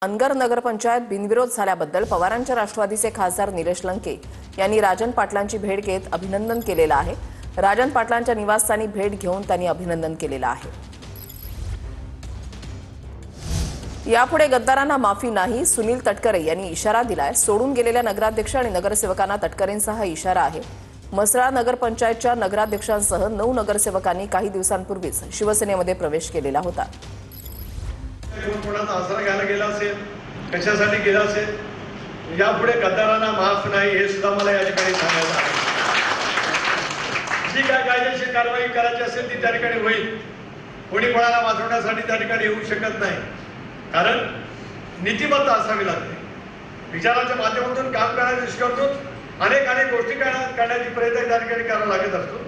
अनगर नगरपंचायत बिनविरोध झाल्याबद्दल पवारांच्या राष्ट्रवादीचे खासदार निलेश लंके यांनी राजन पाटलांची भेट घेत अभिनंदन केलेलं आहे। राजन पाटलांच्या निवासस्थानी भेट घेऊन त्यांनी अभिनंदन केलेलं आहे। यापुढे गद्दारांना माफी नाही, सुनील तटकरे यांनी इशारा दिलाय। सोडून गेलेल्या नगराध्यक्ष आणि नगरसेवकांना तटकरेंसह इशारा आहे। मसळा नगरपंचायतच्या नगराध्यक्षांसह 9 नगरसेवकांनी काही दिवसांपूर्वीच शिवसेनेमध्ये प्रवेश केलेला होता। कोणाचा आसरा घ्यायला गेला असेल, कशासाठी गेला असेल, यापुढे गद्दारांना माफ नाही हे सुद्धा मला या ठिकाणी सांगायचं आहे। जी काय कायदेशीर कारवाई करायची असेल ती त्या ठिकाणी होईल। कोणी कोणाला वाचवण्यासाठी त्या ठिकाणी येऊ शकत नाही, कारण नीतिबद्ध असावी लागते। विचाराच्या माध्यमातून काम करण्याच्या दृष्टिकोनातून अनेक गोष्टी करण्याची प्रयत्न त्या ठिकाणी करावा लागत असतो।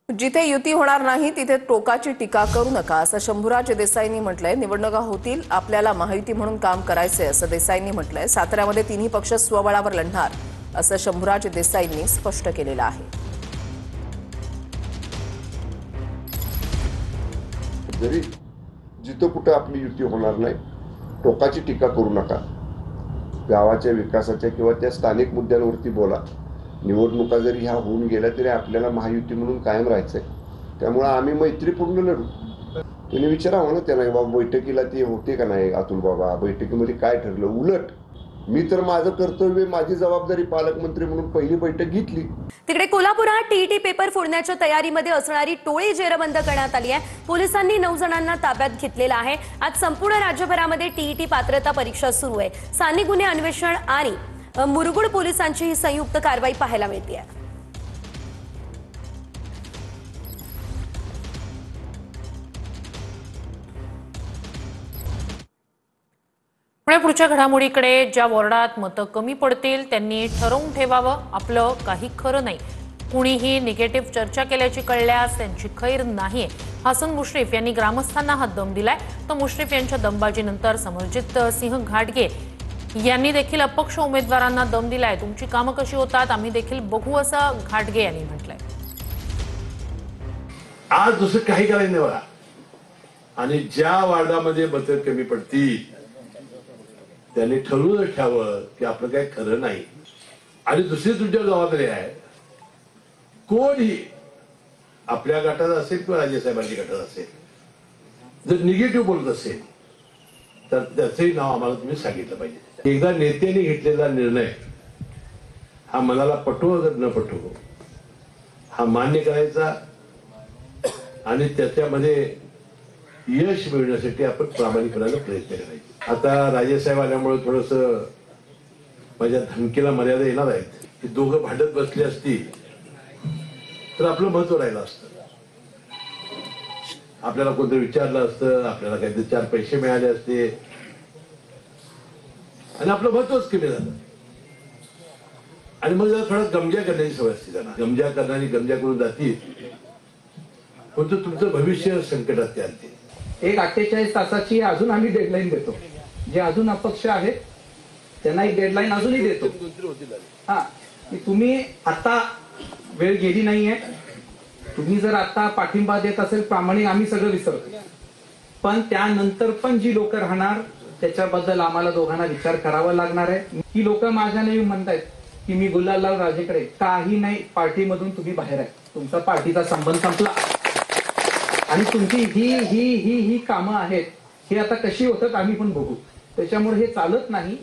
जिथे युती होणार नाही तिथे टोकाची टीका करू नका असं शंभूराज देसाईंनी म्हटलंय। निवडणुका होतील, आपल्याला महायुती म्हणून काम करायचंय असं देसाईंनी म्हटलंय। साताऱ्यामध्ये तिन्ही पक्ष स्वबळावर लढणार असं शंभूराज देसाईंनी स्पष्ट केलेलं आहे। जरी जिथं कुठं आपली युती होणार नाही, टोकाची टीका करू नका। गावाच्या विकासाच्या किंवा त्या स्थानिक मुद्द्यांवरती बोला। निवडणुका जरी ह्या होऊन गेल्या तरी आपल्याला महायुती म्हणून कायम राहायचंय। त्यामुळे आम्ही मैत्रीपूर्ण लढू। त्यांनी विचारावं ना त्यांना, बाबा बैठकीला ते होते का नाही, अतुल बाबा बैठकीमध्ये काय ठरलं। उलट मी तर माझं कर्तव्य, माझी जबाबदारी पालकमंत्री म्हणून पहिली बैठक घेतली। तिकडे कोल्हापुरात टीईटी पेपर फोडण्याच्या तयारीमध्ये असणारी टोळी जेरबंद करण्यात आली आहे। पोलिसांनी 9 जणांना ताब्यात घेतलेलं आहे। आज संपूर्ण राज्यभरामध्ये टीईटी पात्रता परीक्षा सुरू आहे। स्थानिक गुन्हे अन्वेषण आणि मुरगुड पोलिसांची ही संयुक्त कारवाई पाहायला मिळते आहे। पुढच्या घडामोडीकडे, ज्या वॉर्डात मतं कमी पडतील त्यांनी ठरवून ठेवावं, आपलं काही खरं नाही। कुणीही निगेटिव्ह चर्चा केल्याची कळल्यास त्यांची खैर नाहीये। हसन मुश्रीफ यांनी ग्रामस्थांना हा दम दिलाय। तर मुश्रीफ यांच्या दमबाजीनंतर समरजित सिंह घाटगे यांनी देखील अपक्ष उमेदवारांना दम दिलाय। तुमची कामं कशी होतात आम्ही देखील बघू असं घाटगे यांनी म्हटलंय। आज दुसरं काही करायचं नाही बघा, आणि ज्या वार्डामध्ये मतं कमी पडतील त्यांनी ठरवून ठेवावं की आपलं काही खरं नाही। आणि दुसरी तुमच्या जबाबदारी आहे, कोणी आपल्या गटात असेल किंवा राजेसाहेबांच्या गटात असेल, जर निगेटिव्ह बोलत असेल तर त्याचंही नाव आम्हाला तुम्ही सांगितलं पाहिजे। एकदा नेत्यांनी घेतलेला निर्णय हा मनाला पटो अगर न पटो हा मान्य करायचा आणि त्याच्यामध्ये यश मिळवण्यासाठी आपण प्रामाणिकपणाने प्रयत्न करायचे। आता राजेसाहेब आल्यामुळे थोडस माझ्या धमकीला मर्यादा येणार आहेत की दोघं भांडत बसले असतील तर आपलं महत्व राहिलं असतं। आपल्याला कोणतरी विचारलं असतं, आपल्याला काहीतरी 4 पैसे मिळाले असते आणि आपलं महत्वच कमी झालं। आणि मग जरा थोडा गमजा करण्याची सवय असते त्यांना। गमजा करणारी गमजा करून जातील, पण तुमचं भविष्य संकटात ते आणते। एक 48 तासाची अजून आम्ही डेडलाईन देतो। जे अजून अपक्ष आहेत त्यांना एक डेडलाईन अजूनही देतो। हा, तुम्ही आता वेळ गेली नाहीये। तुम्ही जर आता पाठिंबा देत असेल प्रामाणिक, आम्ही सगळं विसरतो, पण त्यानंतर पण जी लोक राहणार त्याच्याबद्दल आम्हाला दोघांना विचार करावा लागणार आहे। ही लोक माझ्या नाही म्हणतायत की मी गुलाललाल राजेकडे, काही नाही, पार्टीमधून तुम्ही बाहेर आहे, तुमचा पार्टीचा संबंध संपला आणि तुमची ही ही ही ही कामं आहेत, हे आता कशी होतात आम्ही पण बघू। त्याच्यामुळे हे चालत नाही।